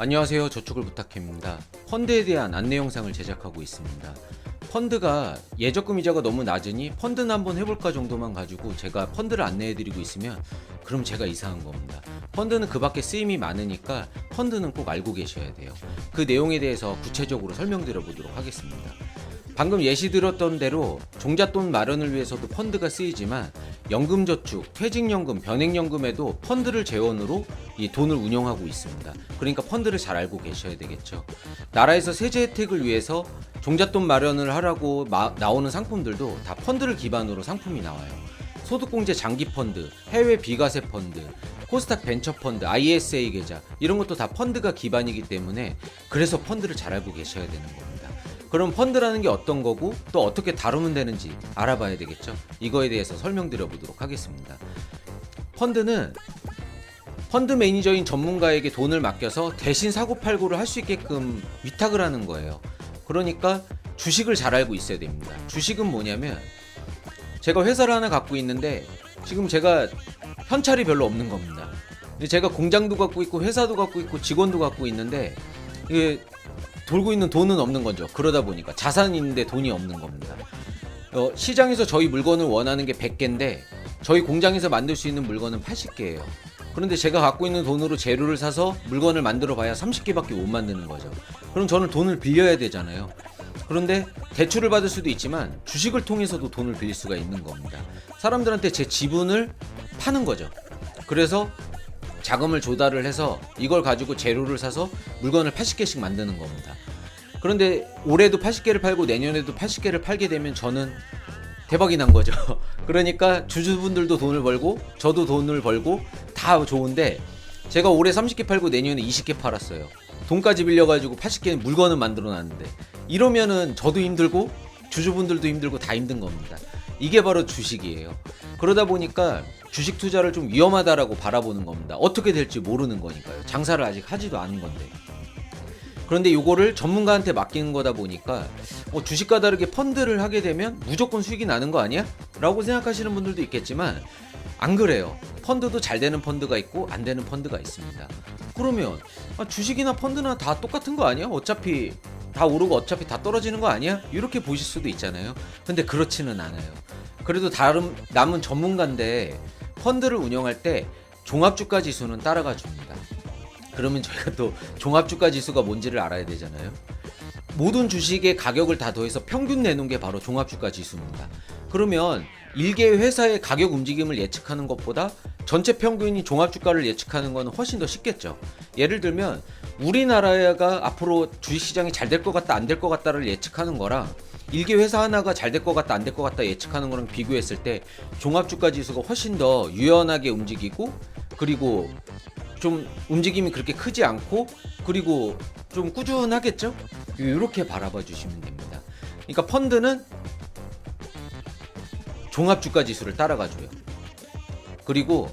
안녕하세요. 저축을 부탁해입니다. 펀드에 대한 안내 영상을 제작하고 있습니다. 펀드가 예적금 이자가 너무 낮으니 펀드는 한번 해볼까 정도만 가지고 제가 펀드를 안내해드리고 있으면 그럼 제가 이상한 겁니다. 펀드는 그 밖에 쓰임이 많으니까 펀드는 꼭 알고 계셔야 돼요. 그 내용에 대해서 구체적으로 설명드려 보도록 하겠습니다. 방금 예시 들었던 대로 종잣돈 마련을 위해서도 펀드가 쓰이지만 연금저축, 퇴직연금, 변액연금에도 펀드를 재원으로 이 돈을 운영하고 있습니다. 그러니까 펀드를 잘 알고 계셔야 되겠죠. 나라에서 세제 혜택을 위해서 종잣돈 마련을 하라고 나오는 상품들도 다 펀드를 기반으로 상품이 나와요. 소득공제 장기펀드, 해외 비과세 펀드, 코스닥 벤처펀드, ISA 계좌 이런 것도 다 펀드가 기반이기 때문에 그래서 펀드를 잘 알고 계셔야 되는 겁니다. 그럼 펀드라는 게 어떤 거고 또 어떻게 다루면 되는지 알아봐야 되겠죠. 이거에 대해서 설명드려 보도록 하겠습니다. 펀드는 펀드 매니저인 전문가에게 돈을 맡겨서 대신 사고팔고를 할 수 있게끔 위탁을 하는 거예요. 그러니까 주식을 잘 알고 있어야 됩니다. 주식은 뭐냐면 제가 회사를 하나 갖고 있는데 지금 제가 현찰이 별로 없는 겁니다. 제가 공장도 갖고 있고 회사도 갖고 있고 직원도 갖고 있는데 이게 돌고 있는 돈은 없는 거죠. 그러다 보니까 자산이 있는데 돈이 없는 겁니다. 시장에서 저희 물건을 원하는 게 100개인데 저희 공장에서 만들 수 있는 물건은 80개예요. 그런데 제가 갖고 있는 돈으로 재료를 사서 물건을 만들어 봐야 30개밖에 못 만드는 거죠. 그럼 저는 돈을 빌려야 되잖아요. 그런데 대출을 받을 수도 있지만 주식을 통해서도 돈을 빌릴 수가 있는 겁니다. 사람들한테 제 지분을 파는 거죠. 그래서 자금을 조달을 해서 이걸 가지고 재료를 사서 물건을 80개씩 만드는 겁니다. 그런데 올해도 80개를 팔고 내년에도 80개를 팔게 되면 저는 대박이 난 거죠. 그러니까 주주분들도 돈을 벌고 저도 돈을 벌고 다 좋은데 제가 올해 30개 팔고 내년에 20개 팔았어요. 돈까지 빌려가지고 80개 물건을 만들어 놨는데 이러면은 저도 힘들고 주주분들도 힘들고 다 힘든 겁니다. 이게 바로 주식이에요. 그러다 보니까 주식 투자를 좀 위험하다라고 바라보는 겁니다. 어떻게 될지 모르는 거니까요. 장사를 아직 하지도 않은 건데. 그런데 이거를 전문가한테 맡기는 거다 보니까 주식과 다르게 펀드를 하게 되면 무조건 수익이 나는 거 아니야? 라고 생각하시는 분들도 있겠지만 안 그래요. 펀드도 잘 되는 펀드가 있고 안 되는 펀드가 있습니다. 그러면 주식이나 펀드나 다 똑같은 거 아니야? 어차피 다 오르고 어차피 다 떨어지는 거 아니야? 이렇게 보실 수도 있잖아요. 근데 그렇지는 않아요. 그래도 남은 전문가인데 펀드를 운영할 때 종합주가 지수는 따라가 줍니다. 그러면 저희가 또 종합주가 지수가 뭔지를 알아야 되잖아요. 모든 주식의 가격을 다 더해서 평균 내놓은 게 바로 종합주가 지수입니다. 그러면 일개의 회사의 가격 움직임을 예측하는 것보다 전체 평균인 종합주가를 예측하는 것은 훨씬 더 쉽겠죠. 예를 들면 우리나라가 앞으로 주식시장이 잘 될 것 같다 안 될 것 같다를 예측하는 거랑 일개 회사 하나가 잘 될 것 같다 안 될 것 같다 예측하는 거랑 비교했을 때 종합주가 지수가 훨씬 더 유연하게 움직이고 그리고 좀 움직임이 그렇게 크지 않고 그리고 좀 꾸준하겠죠? 이렇게 바라봐 주시면 됩니다. 그러니까 펀드는 종합주가 지수를 따라가줘요. 그리고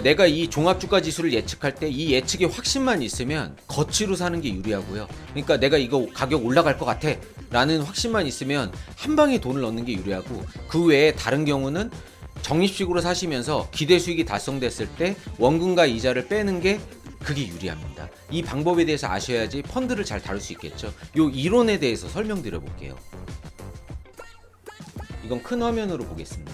내가 이 종합주가 지수를 예측할 때 이 예측의 확신만 있으면 거치로 사는 게 유리하고요. 그러니까 내가 이거 가격 올라갈 것 같아 라는 확신만 있으면 한 방에 돈을 넣는 게 유리하고 그 외에 다른 경우는 적립식으로 사시면서 기대 수익이 달성됐을 때 원금과 이자를 빼는 게 그게 유리합니다. 이 방법에 대해서 아셔야지 펀드를 잘 다룰 수 있겠죠. 요 이론에 대해서 설명드려 볼게요. 이건 큰 화면으로 보겠습니다.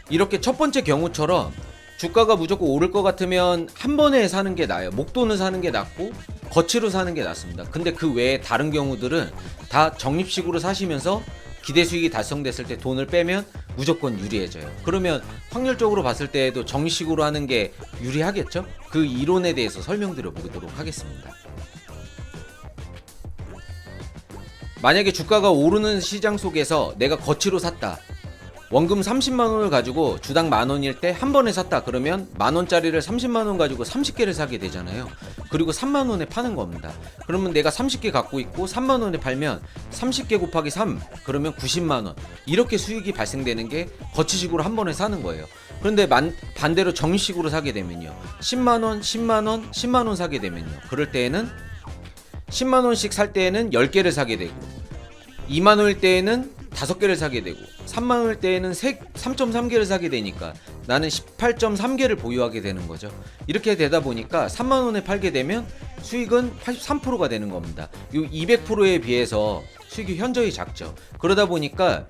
이렇게 첫 번째 경우처럼 주가가 무조건 오를 것 같으면 한 번에 사는 게 나아요. 목돈을 사는 게 낫고 거치로 사는 게 낫습니다. 근데 그 외에 다른 경우들은 다 적립식으로 사시면서 기대 수익이 달성됐을 때 돈을 빼면 무조건 유리해져요. 그러면 확률적으로 봤을 때에도 적립식으로 하는 게 유리하겠죠? 그 이론에 대해서 설명드려 보도록 하겠습니다. 만약에 주가가 오르는 시장 속에서 내가 거치로 샀다. 원금 30만원을 가지고 주당 만원일 때 한 번에 샀다. 그러면 만원짜리를 30만원 가지고 30개를 사게 되잖아요. 그리고 3만원에 파는 겁니다. 그러면 내가 30개 갖고 있고 3만원에 팔면 30개 곱하기 3 그러면 90만원 이렇게 수익이 발생되는 게 거치식으로 한 번에 사는 거예요. 그런데 반대로 적립식으로 사게 되면요 10만원, 10만원, 10만원 사게 되면요 그럴 때에는 10만원씩 살 때에는 10개를 사게 되고 2만원일 때에는 5개를 사게 되고 3만원일 때에는 3.3개를 사게 되니까 나는 18.3개를 보유하게 되는 거죠. 이렇게 되다 보니까 3만 원에 팔게 되면 수익은 83%가 되는 겁니다. 이 200%에 비해서 수익이 현저히 작죠. 그러다 보니까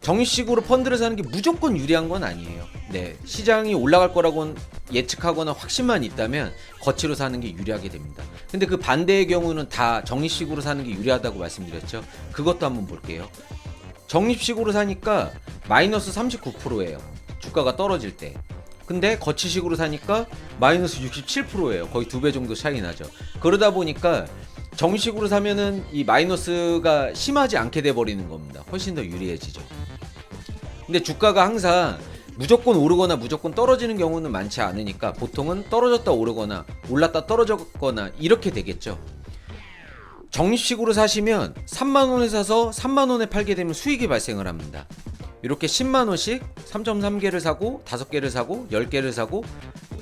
정식으로 펀드를 사는 게 무조건 유리한 건 아니에요. 네, 시장이 올라갈 거라고 예측하거나 확신만 있다면 거치로 사는 게 유리하게 됩니다. 근데 그 반대의 경우는 다 적립식으로 사는 게 유리하다고 말씀드렸죠. 그것도 한번 볼게요. 적립식으로 사니까 마이너스 39%예요. 주가가 떨어질 때. 근데 거치식으로 사니까 마이너스 67%예요. 거의 2배 정도 차이 나죠. 그러다 보니까 정식으로 사면은 이 마이너스가 심하지 않게 돼 버리는 겁니다. 훨씬 더 유리해지죠. 근데 주가가 항상 무조건 오르거나 무조건 떨어지는 경우는 많지 않으니까 보통은 떨어졌다 오르거나 올랐다 떨어졌거나 이렇게 되겠죠. 적립식으로 사시면 3만원에 사서 3만원에 팔게 되면 수익이 발생을 합니다. 이렇게 10만원씩 3.3개를 사고 5개를 사고 10개를 사고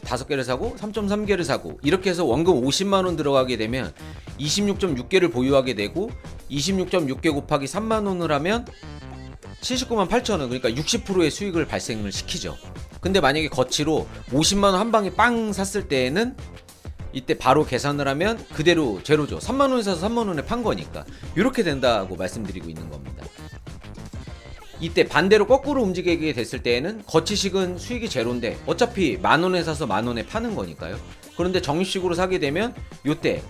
5개를 사고 3.3개를 사고 이렇게 해서 원금 50만원 들어가게 되면 26.6개를 보유하게 되고 26.6개 곱하기 3만원을 하면 79만 8천원, 그러니까 60%의 수익을 발생을 시키죠. 근데 만약에 거치로 50만원 한 방에 빵 샀을 때에는 이때 바로 계산을 하면 그대로 제로죠. 3만원에 사서 3만원에 판 거니까 이렇게 된다고 말씀드리고 있는 겁니다. 이때 반대로 거꾸로 움직이게 됐을 때에는 거치식은 수익이 제로인데 어차피 만원에 사서 만원에 파는 거니까요. 그런데 적립식으로 사게 되면 요때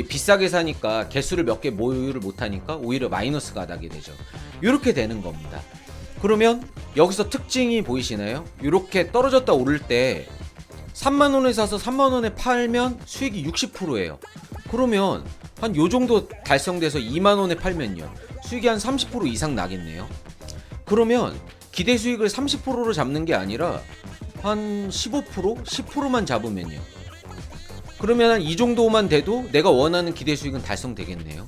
비싸게 사니까 개수를 몇 개 모유를 못하니까 오히려 마이너스가 나게 되죠. 이렇게 되는 겁니다. 그러면 여기서 특징이 보이시나요? 이렇게 떨어졌다 오를 때 3만원에 사서 3만원에 팔면 수익이 60%예요. 그러면 한 요정도 달성돼서 2만원에 팔면요 수익이 한 30% 이상 나겠네요. 그러면 기대 수익을 30%로 잡는 게 아니라 한 15%? 10%만 잡으면요 그러면 한 이 정도만 돼도 내가 원하는 기대 수익은 달성되겠네요.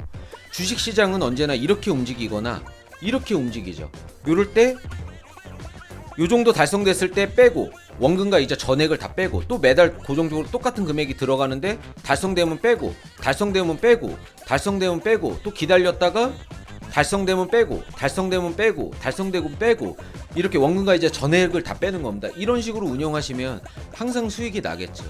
주식시장은 언제나 이렇게 움직이거나 이렇게 움직이죠. 요럴 때 요 정도 달성됐을 때 빼고 원금과 이자 전액을 다 빼고 또 매달 고정적으로 똑같은 금액이 들어가는데 달성되면 빼고 달성되면 빼고 달성되면 빼고 또 기다렸다가 달성되면 빼고 달성되면 빼고 달성되고 빼고 이렇게 원금과 이자 전액을 다 빼는 겁니다. 이런 식으로 운영하시면 항상 수익이 나겠죠.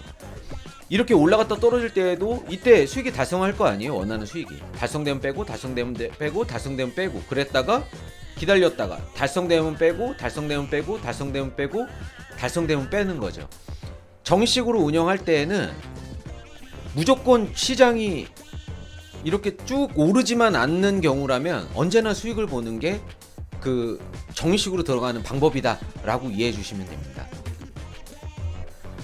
이렇게 올라갔다 떨어질 때에도 이때 수익이 달성할 거 아니에요. 원하는 수익이 달성되면 빼고 달성되면 빼고 달성되면 빼고 그랬다가 기다렸다가 달성되면 빼고 달성되면 빼고 달성되면 빼고 달성되면 빼는 거죠. 정식으로 운영할 때에는 무조건 시장이 이렇게 쭉 오르지만 않는 경우라면 언제나 수익을 보는 게 그 정식으로 들어가는 방법이다 라고 이해해 주시면 됩니다.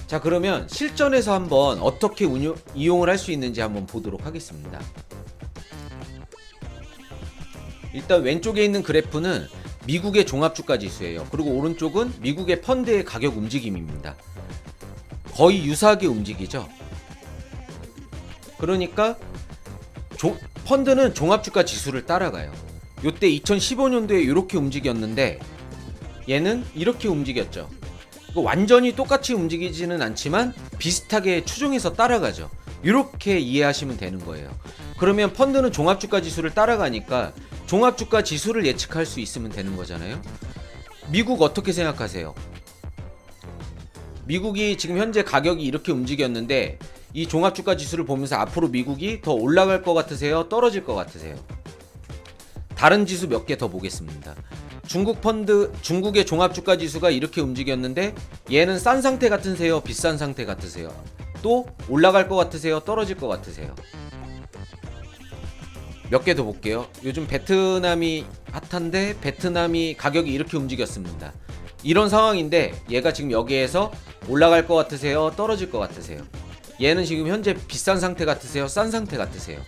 자, 그러면 실전에서 한번 어떻게 이용을 할 수 있는지 한번 보도록 하겠습니다. 일단 왼쪽에 있는 그래프는 미국의 종합주가 지수예요. 그리고 오른쪽은 미국의 펀드의 가격 움직임입니다. 거의 유사하게 움직이죠. 그러니까 펀드는 종합주가 지수를 따라가요. 요때 2015년도에 이렇게 움직였는데 얘는 이렇게 움직였죠. 완전히 똑같이 움직이지는 않지만 비슷하게 추종해서 따라가죠. 이렇게 이해하시면 되는 거예요. 그러면 펀드는 종합주가 지수를 따라가니까 종합주가 지수를 예측할 수 있으면 되는 거잖아요. 미국 어떻게 생각하세요? 미국이 지금 현재 가격이 이렇게 움직였는데 이 종합주가 지수를 보면서 앞으로 미국이 더 올라갈 것 같으세요? 떨어질 것 같으세요? 다른 지수 몇 개 더 보겠습니다. 중국의 종합주가 지수가 이렇게 움직였는데 얘는 싼 상태 같으세요? 비싼 상태 같으세요? 또 올라갈 것 같으세요? 떨어질 것 같으세요? 몇 개 더 볼게요. 요즘 베트남이 핫한데 베트남이 가격이 이렇게 움직였습니다. 이런 상황인데 얘가 지금 여기에서 올라갈 것 같으세요? 떨어질 것 같으세요? 얘는 지금 현재 비싼 상태 같으세요? 싼 상태 같으세요?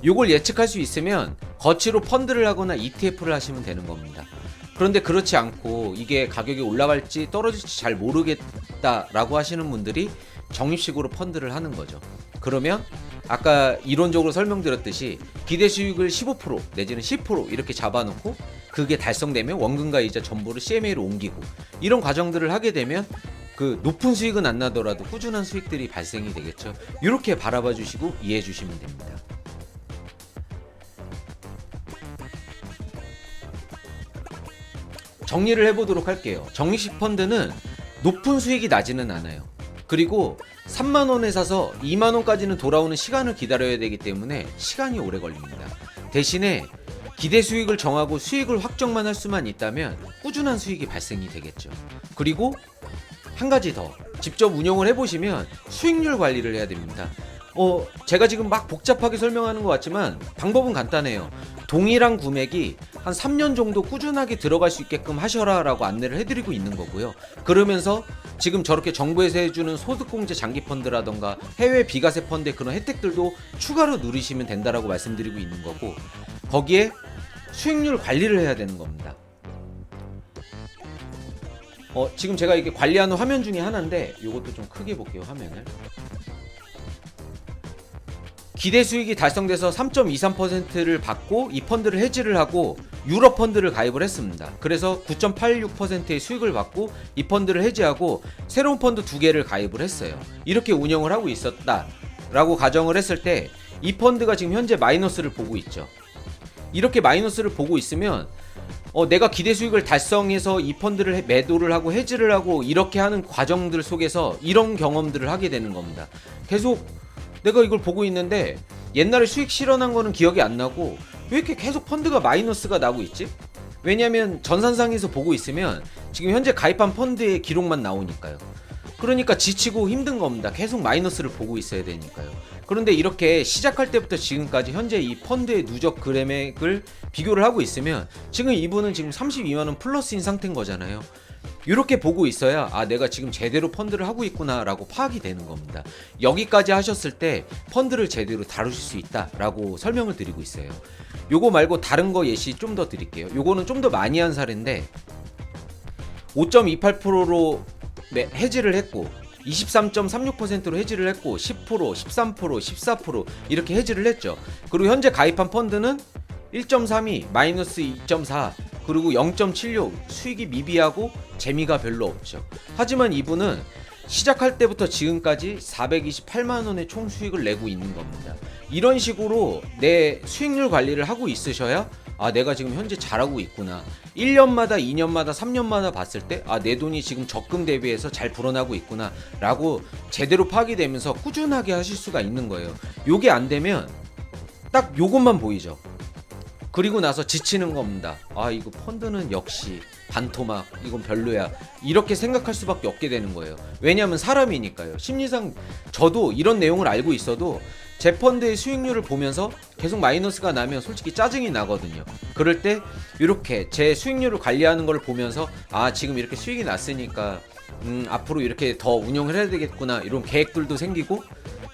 요걸 예측할 수 있으면 거치로 펀드를 하거나 ETF를 하시면 되는 겁니다. 그런데 그렇지 않고 이게 가격이 올라갈지 떨어질지 잘 모르겠다라고 하시는 분들이 적립식으로 펀드를 하는 거죠. 그러면 아까 이론적으로 설명드렸듯이 기대 수익을 15% 내지는 10% 이렇게 잡아놓고 그게 달성되면 원금과 이자 전부를 CMA로 옮기고 이런 과정들을 하게 되면 그 높은 수익은 안 나더라도 꾸준한 수익들이 발생이 되겠죠. 이렇게 바라봐 주시고 이해해 주시면 됩니다. 정리를 해보도록 할게요. 적립식 펀드는 높은 수익이 나지는 않아요. 그리고 3만원에 사서 2만원까지는 돌아오는 시간을 기다려야 되기 때문에 시간이 오래 걸립니다. 대신에 기대 수익을 정하고 수익을 확정만 할 수만 있다면 꾸준한 수익이 발생이 되겠죠. 그리고 한 가지 더, 직접 운영을 해보시면 수익률 관리를 해야 됩니다. 제가 지금 막 복잡하게 설명하는 것 같지만 방법은 간단해요. 동일한 금액이 한 3년 정도 꾸준하게 들어갈 수 있게끔 하셔라 라고 안내를 해드리고 있는 거고요. 그러면서 지금 저렇게 정부에서 해주는 소득공제 장기펀드라던가 해외 비과세 펀드의 그런 혜택들도 추가로 누리시면 된다라고 말씀드리고 있는 거고, 거기에 수익률 관리를 해야 되는 겁니다. 지금 제가 이게 관리하는 화면 중에 하나인데 이것도 좀 크게 볼게요. 화면을. 기대 수익이 달성돼서 3.23%를 받고 이 펀드를 해지를 하고 유럽 펀드를 가입을 했습니다. 그래서 9.86%의 수익을 받고 이 펀드를 해지하고 새로운 펀드 2개를 가입을 했어요. 이렇게 운영을 하고 있었다라고 가정을 했을 때 이 펀드가 지금 현재 마이너스를 보고 있죠. 이렇게 마이너스를 보고 있으면 내가 기대 수익을 달성해서 이 펀드를 매도를 하고 해지를 하고 이렇게 하는 과정들 속에서 이런 경험들을 하게 되는 겁니다. 계속 내가 이걸 보고 있는데 옛날에 수익 실현한 거는 기억이 안 나고 왜 이렇게 계속 펀드가 마이너스가 나고 있지? 왜냐면 전산상에서 보고 있으면 지금 현재 가입한 펀드의 기록만 나오니까요. 그러니까 지치고 힘든 겁니다. 계속 마이너스를 보고 있어야 되니까요. 그런데 이렇게 시작할 때부터 지금까지 현재 이 펀드의 누적 금액을 비교를 하고 있으면 지금 이분은 지금 32만원 플러스인 상태인 거잖아요. 이렇게 보고 있어야 내가 지금 제대로 펀드를 하고 있구나 라고 파악이 되는 겁니다. 여기까지 하셨을 때 펀드를 제대로 다루실 수 있다 라고 설명을 드리고 있어요. 요거 말고 다른 거 예시 좀 더 드릴게요. 요거는 좀 더 많이 한 사례인데 5.28%로 해지를 했고 23.36%로 해지를 했고 10%, 13%, 14% 이렇게 해지를 했죠. 그리고 현재 가입한 펀드는 1.32, 마이너스 2.4, 그리고 0.76 수익이 미비하고 재미가 별로 없죠. 하지만 이분은 시작할 때부터 지금까지 428만원의 총 수익을 내고 있는 겁니다. 이런 식으로 내 수익률 관리를 하고 있으셔야 내가 지금 현재 잘하고 있구나. 1년마다 2년마다 3년마다 봤을 때 내 돈이 지금 적금 대비해서 잘 불어나고 있구나 라고 제대로 파악이 되면서 꾸준하게 하실 수가 있는 거예요. 요게 안 되면 딱 요것만 보이죠. 그리고 나서 지치는 겁니다. 이거 펀드는 역시 반토막, 이건 별로야, 이렇게 생각할 수밖에 없게 되는 거예요. 왜냐하면 사람이니까요. 심리상 저도 이런 내용을 알고 있어도 제 펀드의 수익률을 보면서 계속 마이너스가 나면 솔직히 짜증이 나거든요. 그럴 때 이렇게 제 수익률을 관리하는 걸 보면서 지금 이렇게 수익이 났으니까 앞으로 이렇게 더 운영을 해야 되겠구나, 이런 계획들도 생기고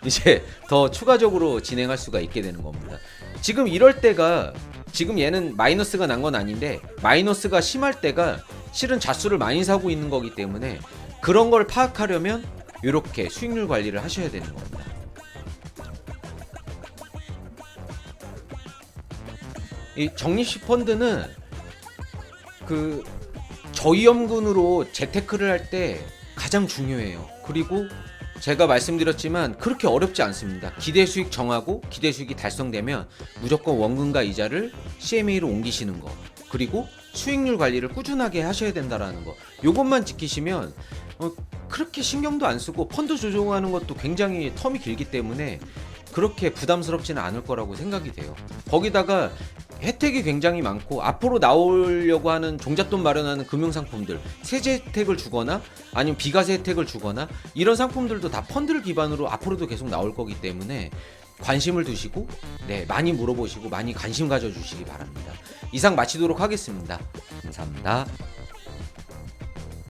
이제 더 추가적으로 진행할 수가 있게 되는 겁니다. 지금 이럴 때가, 지금 얘는 마이너스가 난 건 아닌데 마이너스가 심할 때가 실은 잣수를 많이 사고 있는 거기 때문에 그런 걸 파악하려면 이렇게 수익률 관리를 하셔야 되는 겁니다. 이 적립식 펀드는 그 저위험군으로 재테크를 할 때 가장 중요해요. 그리고 제가 말씀드렸지만 그렇게 어렵지 않습니다. 기대 수익 정하고 기대 수익이 달성되면 무조건 원금과 이자를 CMA로 옮기시는 거, 그리고 수익률 관리를 꾸준하게 하셔야 된다라는 거, 요것만 지키시면 그렇게 신경도 안 쓰고 펀드 조정하는 것도 굉장히 텀이 길기 때문에 그렇게 부담스럽지는 않을 거라고 생각이 돼요. 거기다가 혜택이 굉장히 많고 앞으로 나오려고 하는 종잣돈 마련하는 금융상품들, 세제 혜택을 주거나 아니면 비과세 혜택을 주거나 이런 상품들도 다 펀드를 기반으로 앞으로도 계속 나올 거기 때문에 관심을 두시고 많이 물어보시고 많이 관심 가져주시기 바랍니다. 이상 마치도록 하겠습니다. 감사합니다.